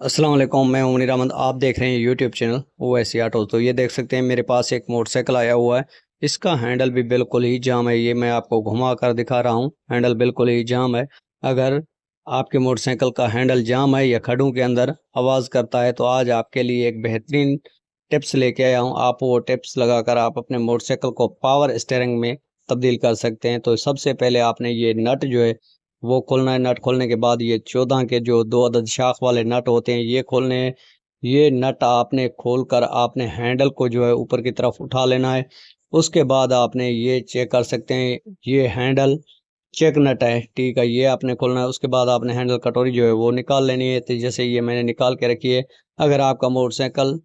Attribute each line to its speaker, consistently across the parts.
Speaker 1: अस्सलाम वालेकुम, मैं मुनीर अहमद। आप देख रहे हैं यूट्यूब चैनल ओवैसी ऑटो। तो ये देख सकते हैं मेरे पास एक मोटरसाइकिल आया हुआ है। इसका हैंडल भी बिल्कुल ही जाम है। ये मैं आपको घुमा कर दिखा रहा हूँ, हैंडल बिल्कुल ही जाम है। अगर आपके मोटरसाइकिल का हैंडल जाम है या खड्डों के अंदर आवाज़ करता है तो आज आपके लिए एक बेहतरीन टिप्स लेके आया हूँ। आप वो टिप्स लगाकर आप अपने मोटरसाइकिल को पावर स्टीयरिंग में तब्दील कर सकते हैं। तो सबसे पहले आपने ये नट जो है वो खोलना है। नट खोलने के बाद ये 14 के जो 2 अदद शाख वाले नट होते हैं ये खोलने हैं। ये नट आपने खोलकर आपने हैंडल को जो है ऊपर की तरफ उठा लेना है। उसके बाद आपने ये चेक कर सकते हैं, ये हैंडल चेक नट है, ठीक है। ये आपने खोलना है। उसके बाद आपने हैंडल कटोरी जो है वो निकाल लेनी है। तो जैसे ये मैंने निकाल के रखी है। अगर आपका मोटरसाइकिल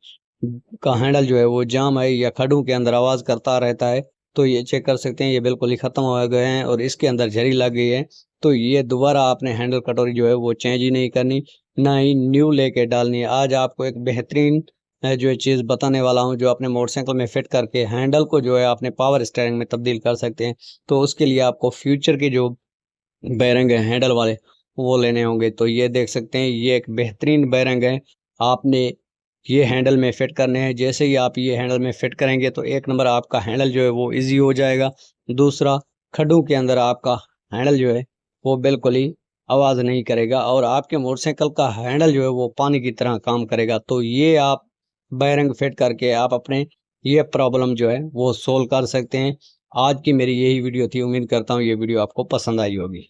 Speaker 1: का हैंडल जो है वो जाम है या खड्डों के अंदर आवाज़ करता रहता है तो ये चेक कर सकते हैं, ये बिल्कुल ही ख़त्म हो गए हैं और इसके अंदर झरी लग गई है। तो ये दोबारा आपने हैंडल कटोरी जो है वो चेंज ही नहीं करनी, ना ही न्यू लेके डालनी है। आज आपको एक बेहतरीन जो है चीज़ बताने वाला हूँ जो अपने मोटरसाइकिल में फिट करके हैंडल को जो है अपने पावर स्टीयरिंग में तब्दील कर सकते हैं। तो उसके लिए आपको फ्यूचर के जो बेरिंग है हैंडल वाले वो लेने होंगे। तो ये देख सकते हैं, ये एक बेहतरीन बेरिंग है। आपने ये हैंडल में फिट करने हैं। जैसे ही आप ये हैंडल में फिट करेंगे तो एक नंबर आपका हैंडल जो है वो इजी हो जाएगा। दूसरा, खड्डों के अंदर आपका हैंडल जो है वो बिल्कुल ही आवाज़ नहीं करेगा और आपके मोटरसाइकिल का हैंडल जो है वो पानी की तरह काम करेगा। तो ये आप बेरिंग फिट करके आप अपने ये प्रॉब्लम जो है वो सोल्व कर सकते हैं। आज की मेरी यही वीडियो थी। उम्मीद करता हूँ ये वीडियो आपको पसंद आई होगी।